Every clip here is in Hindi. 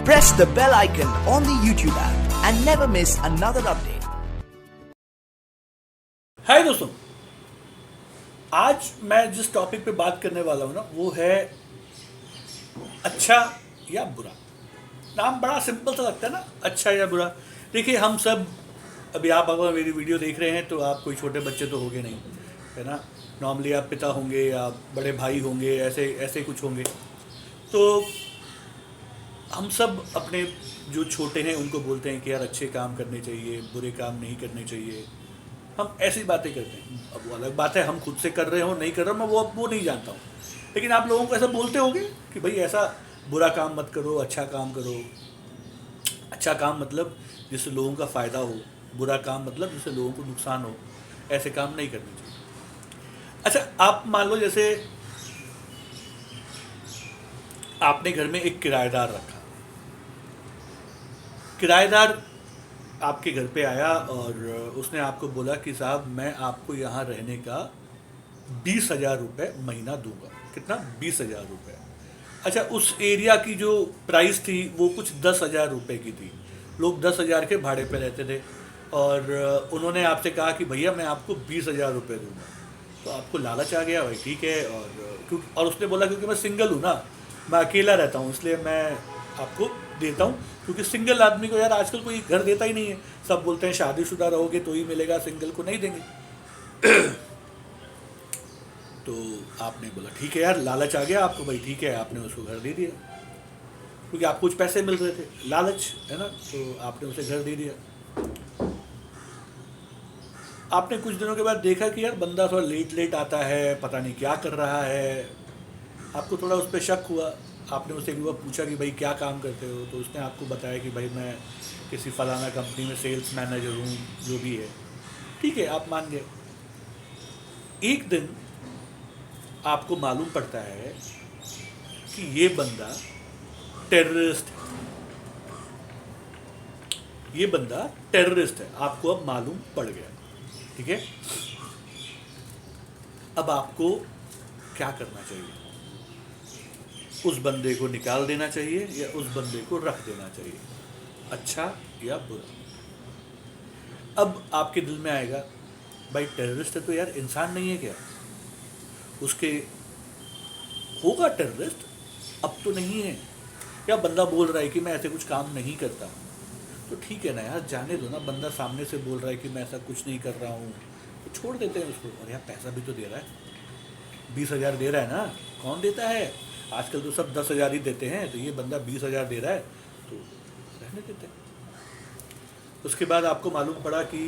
Press the bell icon on the YouTube app and never miss another update. हाय दोस्तों, आज मैं जिस टॉपिक पे बात करने वाला हूँ ना वो है अच्छा या बुरा। नाम बड़ा सिंपल सा लगता है ना, अच्छा या बुरा। देखिए हम सब, अभी आप अगर मेरी वीडियो देख रहे हैं तो आप कोई छोटे बच्चे तो होंगे नहीं, है ना। नॉर्मली आप पिता होंगे या बड़े भाई होंगे, ऐसे ऐसे कुछ होंगे। तो हम सब अपने जो छोटे हैं उनको बोलते हैं कि यार अच्छे काम करने चाहिए, बुरे काम नहीं करने चाहिए। हम ऐसी बातें करते हैं। अब वो अलग बात है हम खुद से कर रहे हो नहीं कर रहे हो, मैं वो नहीं जानता हूँ। लेकिन आप लोगों को ऐसा बोलते होगे कि भाई ऐसा बुरा काम मत करो, अच्छा काम करो। अच्छा काम मतलब जिससे लोगों का फ़ायदा हो, बुरा काम मतलब जिससे लोगों को नुकसान हो, ऐसे काम नहीं करने चाहिए। अच्छा, आप मान लो जैसे आपने घर में एक किराएदार रखा। किराएदार आपके घर पे आया और उसने आपको बोला कि साहब मैं आपको यहाँ रहने का 20,000 रुपये महीना दूंगा। कितना? 20,000 रुपये। अच्छा, उस एरिया की जो प्राइस थी वो कुछ 10,000 रुपये की थी। लोग 10,000 के भाड़े पे रहते थे और उन्होंने आपसे कहा कि भैया मैं आपको 20,000 रुपये दूंगा। तो आपको लालच आ गया, भाई ठीक है। और उसने बोला क्योंकि मैं सिंगल हूँ ना, मैं अकेला रहता हूँ, इसलिए मैं आपको देता हूँ। क्योंकि सिंगल आदमी को यार आजकल कोई घर देता ही नहीं है। सब बोलते हैं शादीशुदा रहोगे तो ही मिलेगा, सिंगल को नहीं देंगे। तो आपने बोला ठीक है यार, लालच आ गया आपको, भाई ठीक है, आपने उसको घर दे दिया क्योंकि आपको कुछ पैसे मिल रहे थे, लालच है ना। तो आपने उसे घर दे दिया। आपने कुछ दिनों के बाद देखा कि यार बंदा थोड़ा लेट आता है, पता नहीं क्या कर रहा है। आपको थोड़ा उस पर शक हुआ। आपने उससे एक बार पूछा कि भाई क्या काम करते हो, तो उसने आपको बताया कि भाई मैं किसी फलाना कंपनी में सेल्स मैनेजर हूँ, जो भी है। ठीक है, आप मान गए। एक दिन आपको मालूम पड़ता है कि ये बंदा टेररिस्ट है। ये बंदा टेररिस्ट है, आपको अब मालूम पड़ गया। ठीक है, अब आपको क्या करना चाहिए? उस बंदे को निकाल देना चाहिए या उस बंदे को रख देना चाहिए? अच्छा या बुरा? अब आपके दिल में आएगा भाई टेररिस्ट है तो यार इंसान नहीं है क्या? उसके होगा टेररिस्ट, अब तो नहीं है। या बंदा बोल रहा है कि मैं ऐसे कुछ काम नहीं करता, तो ठीक है ना यार, जाने दो ना। बंदा सामने से बोल रहा है कि मैं ऐसा कुछ नहीं कर रहा हूँ, तो छोड़ देते हैं उसको। और यार पैसा भी तो दे रहा है, 20,000 दे रहा है ना। कौन देता है? आजकल तो सब 10,000 ही देते हैं, तो ये बंदा 20,000 दे रहा है तो रहने देते हैं। उसके बाद आपको मालूम पड़ा कि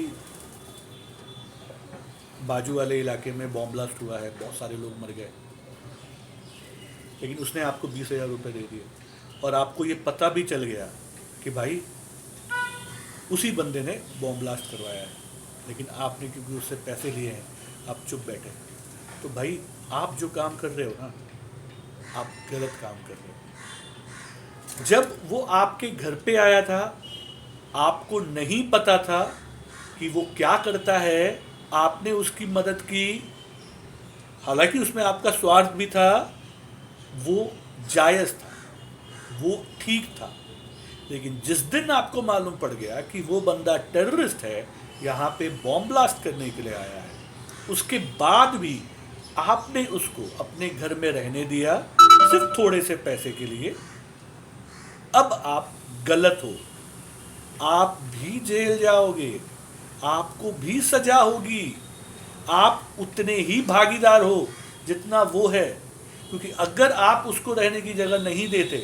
बाजू वाले इलाके में बॉम्ब ब्लास्ट हुआ है, बहुत सारे लोग मर गए, लेकिन उसने आपको 20,000 रुपये दे दिए। और आपको ये पता भी चल गया कि भाई उसी बंदे ने बॉम्ब ब्लास्ट करवाया है, लेकिन आपने क्योंकि उससे पैसे लिए हैं आप चुप बैठे। तो भाई आप जो काम कर रहे हो ना, आप गलत काम कर रहे हो। जब वो आपके घर पे आया था, आपको नहीं पता था कि वो क्या करता है, आपने उसकी मदद की। हालांकि उसमें आपका स्वार्थ भी था, वो जायज़ था, वो ठीक था। लेकिन जिस दिन आपको मालूम पड़ गया कि वो बंदा टेररिस्ट है, यहाँ पे बॉम्ब ब्लास्ट करने के लिए आया है, उसके बाद भी आपने उसको अपने घर में रहने दिया सिर्फ थोड़े से पैसे के लिए। अब आप गलत हो, आप भी जेल जाओगे, आपको भी सजा होगी। आप उतने ही भागीदार हो जितना वो है, क्योंकि अगर आप उसको रहने की जगह नहीं देते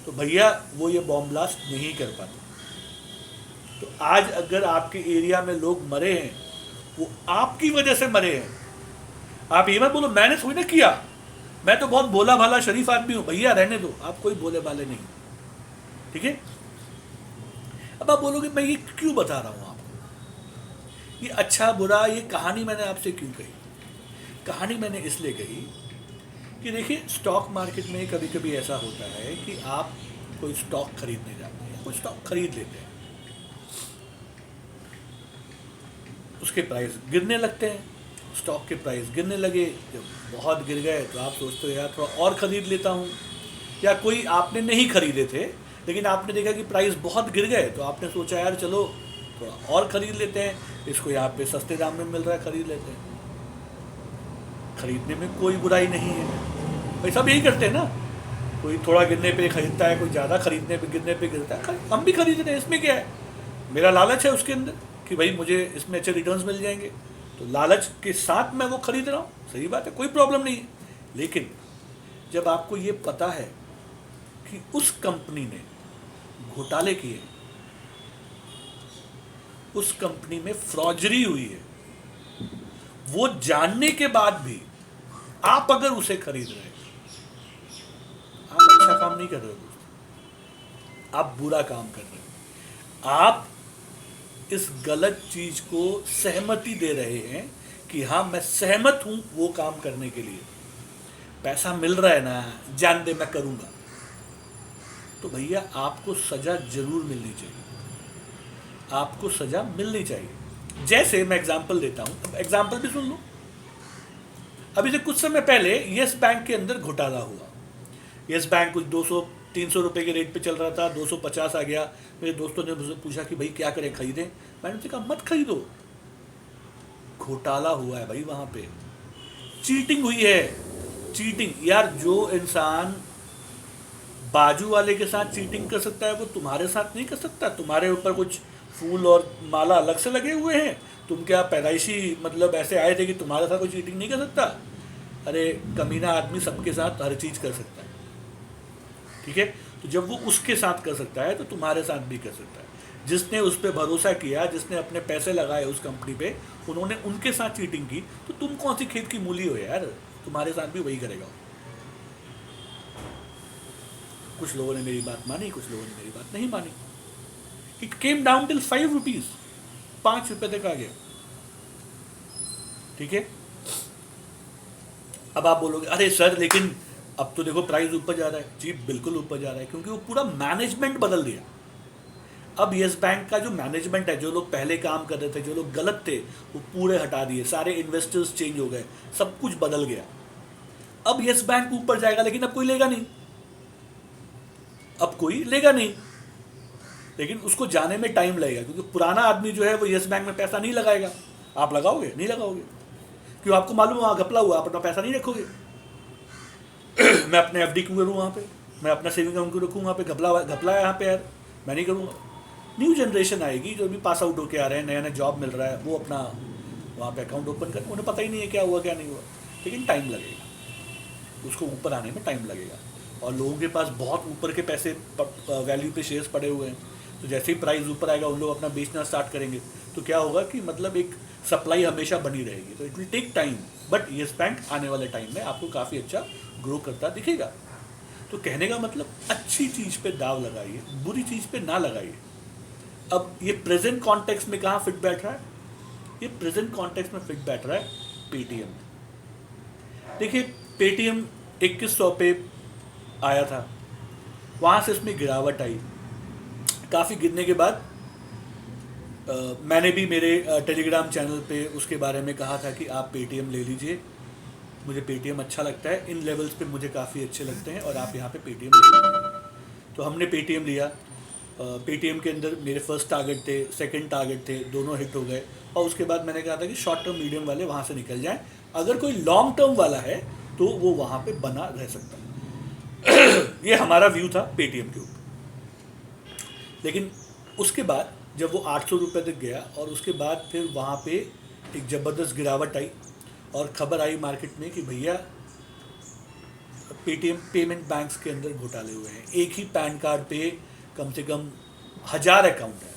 तो भैया वो ये बॉम्ब ब्लास्ट नहीं कर पाते। तो आज अगर आपके एरिया में लोग मरे हैं, वो आपकी वजह से मरे हैं। आप ये मत बोलो मैंने थोड़ी ना किया, मैं तो बहुत भोला भाला शरीफ आदमी हूँ। भैया रहने दो, आप कोई भोले भाले नहीं, ठीक है। अब आप बोलोगे मैं ये क्यों बता रहा हूँ आपको, ये अच्छा बुरा, ये कहानी मैंने आपसे क्यों कही? कहानी मैंने इसलिए कही कि देखिए स्टॉक मार्केट में कभी कभी ऐसा होता है कि आप कोई स्टॉक खरीदने जाते हैं, कोई स्टॉक खरीद लेते हैं, उसके प्राइस गिरने लगते हैं। स्टॉक के प्राइस गिरने लगे, जब बहुत गिर गए तो आप सोचते हो यार थोड़ा और ख़रीद लेता हूँ। या कोई आपने नहीं खरीदे थे लेकिन आपने देखा कि प्राइस बहुत गिर गए, तो आपने सोचा यार चलो थोड़ा और ख़रीद लेते हैं, इसको यहाँ पे सस्ते दाम में मिल रहा है, ख़रीद लेते हैं। खरीदने में कोई बुराई नहीं है भाई, सब यही करते हैं ना। कोई थोड़ा गिरने पे खरीदता है, कोई ज़्यादा खरीदने पे गिरने पे गिरता है, हम भी खरीद रहे हैं, इसमें क्या है। मेरा लालच है उसके अंदर कि भाई मुझे इसमें अच्छे रिटर्न्स मिल जाएंगे, तो लालच के साथ मैं वो खरीद रहा हूँ, सही बात है, कोई प्रॉब्लम नहीं है। लेकिन जब आपको ये पता है कि उस कंपनी ने घोटाले किए, उस कंपनी में फ्रॉडरी हुई है, वो जानने के बाद भी आप अगर उसे खरीद रहे हैं, आप अच्छा काम नहीं कर रहे हो दोस्त, आप बुरा काम कर रहे हो। आप इस गलत चीज को सहमति दे रहे हैं कि हाँ मैं सहमत हूं वो काम करने के लिए, पैसा मिल रहा है ना, जान दे मैं करूंगा। तो भैया आपको सजा जरूर मिलनी चाहिए, आपको सजा मिलनी चाहिए। जैसे मैं एग्जांपल देता हूं, अब एग्जांपल भी सुन लो। अभी से कुछ समय पहले यस बैंक के अंदर घोटाला हुआ। यस बैंक कुछ 200-300 रुपए के रेट पे चल रहा था, 250 आ गया। मेरे दोस्तों ने मुझसे पूछा कि भाई क्या करें, खरीदें? मैंने उनसे कहा मत खरीदो, घोटाला हुआ है भाई, वहां पे चीटिंग हुई है। चीटिंग यार, जो इंसान बाजू वाले के साथ चीटिंग कर सकता है वो तुम्हारे साथ नहीं कर सकता। तुम्हारे ऊपर कुछ फूल और माला अलग से लगे हुए हैं, तुम क्या पैदाइशी मतलब ऐसे आए थे कि तुम्हारे साथ कोई चीटिंग नहीं कर सकता? अरे कमीना आदमी सबके साथ हर चीज़ कर सकता है, ठीक है। तो जब वो उसके साथ कर सकता है तो तुम्हारे साथ भी कर सकता है। जिसने उस पर भरोसा किया, जिसने अपने पैसे लगाए उस कंपनी पे, उन्होंने उनके साथ चीटिंग की, तो तुम कौन सी खेत की मूली हो यार, तुम्हारे साथ भी वही करेगा। कुछ लोगों ने मेरी बात मानी, कुछ लोगों ने मेरी बात नहीं मानी। It came down till 5 rupees, 5 रुपए तक आ गया, ठीक है। अब आप बोलोगे अरे सर लेकिन अब तो देखो प्राइस ऊपर जा रहा है। जी बिल्कुल ऊपर जा रहा है, क्योंकि वो पूरा मैनेजमेंट बदल दिया। अब यस बैंक का जो मैनेजमेंट है, जो लोग पहले काम कर रहे थे, जो लोग गलत थे, वो पूरे हटा दिए, सारे इन्वेस्टर्स चेंज हो गए, सब कुछ बदल गया। अब यस बैंक ऊपर जाएगा, लेकिन अब कोई लेगा नहीं, अब कोई लेगा नहीं, लेकिन उसको जाने में टाइम लगेगा, क्योंकि पुराना आदमी जो है वो यस बैंक में पैसा नहीं लगाएगा। आप लगाओगे? नहीं लगाओगे, क्यों? आपको मालूम है वहाँ घपला हुआ, आप अपना पैसा नहीं रखोगे। मैं अपने एफडी क्यों करूँ वहाँ पे, मैं अपना सेविंग अकाउंट क्यों रखूँ वहाँ पे? घपला है यहाँ पे यार, मैं नहीं करूँगा। न्यू जनरेशन आएगी, जो भी पास आउट होके आ रहे हैं, नया नया जॉब मिल रहा है, वो अपना वहाँ पे अकाउंट ओपन कर, उन्हें पता ही नहीं है क्या हुआ क्या नहीं हुआ, लेकिन टाइम लगेगा, उसको ऊपर आने में टाइम लगेगा। और लोगों के पास बहुत ऊपर के पैसे वैल्यू पे शेयर्स पड़े हुए हैं, तो जैसे ही प्राइस ऊपर आएगा उन लोग अपना बेचना स्टार्ट करेंगे, तो क्या होगा कि मतलब एक सप्लाई हमेशा बनी रहेगी। तो it will take time, but yes bank आने वाले टाइम में आपको काफ़ी अच्छा ग्रो करता दिखेगा। तो कहने का मतलब अच्छी चीज़ पे दाव लगाइए, बुरी चीज़ पे ना लगाइए। अब ये प्रेजेंट कॉन्टेक्स्ट में कहाँ फिट बैठ रहा है? ये प्रेजेंट कॉन्टेक्स्ट में फिट बैठ रहा है पेटीएम। देखिए पेटीएम 2100 पे आया था, वहाँ से इसमें गिरावट आई। काफ़ी गिरने के बाद मैंने भी मेरे टेलीग्राम चैनल पे उसके बारे में कहा था कि आप पेटीएम ले लीजिए, मुझे पेटीएम अच्छा लगता है, इन लेवल्स पे मुझे काफ़ी अच्छे लगते हैं और आप यहाँ पे पेटीएम ले लीजिए। तो हमने पेटीएम लिया। पेटीएम के अंदर मेरे फर्स्ट टारगेट थे, सेकंड टारगेट थे, दोनों हिट हो गए। और उसके बाद मैंने कहा था कि शॉर्ट टर्म मीडियम वाले वहाँ से निकल जाएँ, अगर कोई लॉन्ग टर्म वाला है तो वो वहाँ पर बना रह सकता है। ये हमारा व्यू था पेटीएम के ऊपर। लेकिन उसके बाद जब वो 800 रुपये तक गया और उसके बाद फिर वहाँ पे एक ज़बरदस्त गिरावट आई और ख़बर आई मार्केट में कि भैया पेटीएम पेमेंट बैंक्स के अंदर घोटाले हुए हैं। एक ही पैन कार्ड पे कम से कम 1000 अकाउंट है,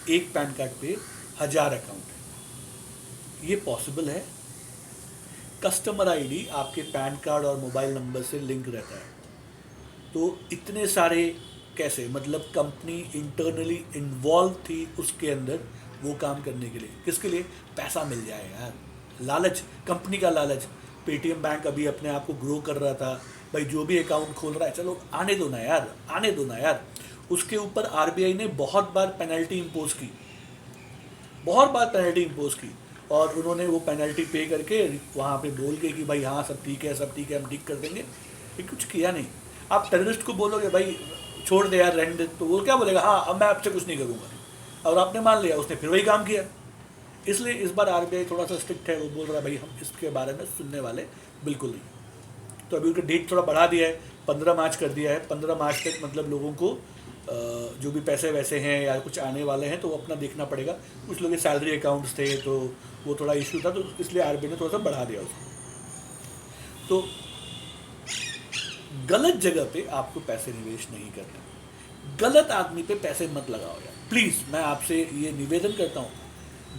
एक पैन कार्ड पे 1000 अकाउंट है। ये पॉसिबल है? कस्टमर आईडी आपके पैन कार्ड और मोबाइल नंबर से लिंक रहता है, तो इतने सारे कैसे? मतलब कंपनी इंटरनली इन्वॉल्व थी उसके अंदर वो काम करने के लिए। किसके लिए? पैसा मिल जाए यार, लालच, कंपनी का लालच। पेटीएम बैंक अभी अपने आप को ग्रो कर रहा था, भाई जो भी अकाउंट खोल रहा है चलो आने दो ना यार, आने दो ना यार। उसके ऊपर आरबीआई ने बहुत बार पेनल्टी इम्पोज की, बहुत बार पेनल्टी इम्पोज की, और उन्होंने वो पेनल्टी पे करके वहाँ पे बोल के कि भाई हाँ सब ठीक है, सब ठीक है, हम ठीक कर देंगे। ये कुछ किया नहीं। आप टेररिस्ट को बोलोगे भाई छोड़ दे यार, रहने दे, तो वो क्या बोलेगा, हाँ अब मैं आपसे कुछ नहीं करूँगा, और आपने मान लिया, उसने फिर वही काम किया। इसलिए इस बार आरबीआई थोड़ा सा स्ट्रिक्ट है, वो बोल रहा है भाई हम इसके बारे में सुनने वाले बिल्कुल नहीं। तो अभी उनका डेट थोड़ा बढ़ा दिया है, 15 मार्च कर दिया है। 15 मार्च तक मतलब लोगों को जो भी पैसे वैसे हैं या कुछ आने वाले हैं तो वो अपना देखना पड़ेगा। कुछ लोग के सैलरी अकाउंट्स थे तो वो थोड़ा इशू था, तो इसलिए आरबीआई ने थोड़ा सा बढ़ा दिया उसको। तो गलत जगह पे आपको पैसे निवेश नहीं करना, गलत आदमी पे पैसे मत लगाओ यार, प्लीज़ मैं आपसे ये निवेदन करता हूँ,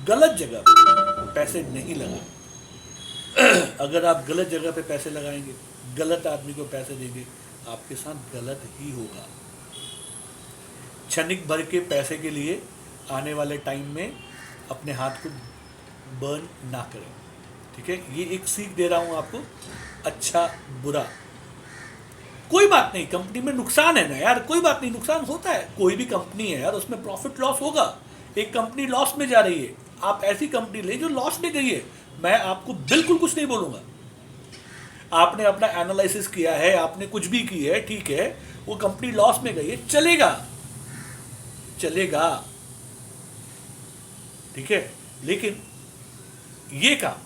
गलत जगह पे पैसे नहीं लगाएं। अगर आप गलत जगह पे पैसे लगाएंगे, गलत आदमी को पैसे देंगे, आपके साथ गलत ही होगा। क्षणिक भर के पैसे के लिए आने वाले टाइम में अपने हाथ को बर्न ना करें, ठीक है। ये एक सीख दे रहा हूँ आपको, अच्छा बुरा कोई बात नहीं, कंपनी में नुकसान है ना यार, कोई बात नहीं, नुकसान होता है, कोई भी कंपनी है यार, उसमें प्रॉफिट लॉस होगा। एक कंपनी लॉस में जा रही है, आप ऐसी कंपनी ले जो लॉस में गई है, मैं आपको बिल्कुल कुछ नहीं बोलूँगा। आपने अपना एनालिसिस किया है, आपने कुछ भी की है, ठीक है, वो कंपनी लॉस में गई है, चलेगा चलेगा, ठीक है, लेकिन ये काम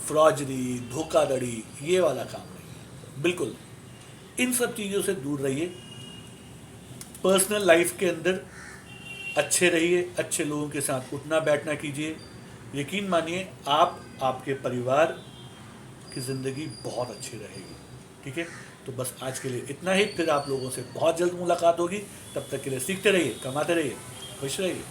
फ्रॉडरी, धोखाधड़ी, ये वाला काम नहीं है, बिल्कुल। इन सब चीज़ों से दूर रहिए। पर्सनल लाइफ के अंदर अच्छे रहिए, अच्छे लोगों के साथ उठना बैठना कीजिए। यकीन मानिए आप, आपके परिवार की ज़िंदगी बहुत अच्छी रहेगी, ठीक है। तो बस आज के लिए इतना ही, फिर आप लोगों से बहुत जल्द मुलाकात होगी। तब तक के लिए सीखते रहिए, कमाते रहिए, खुश रहिए।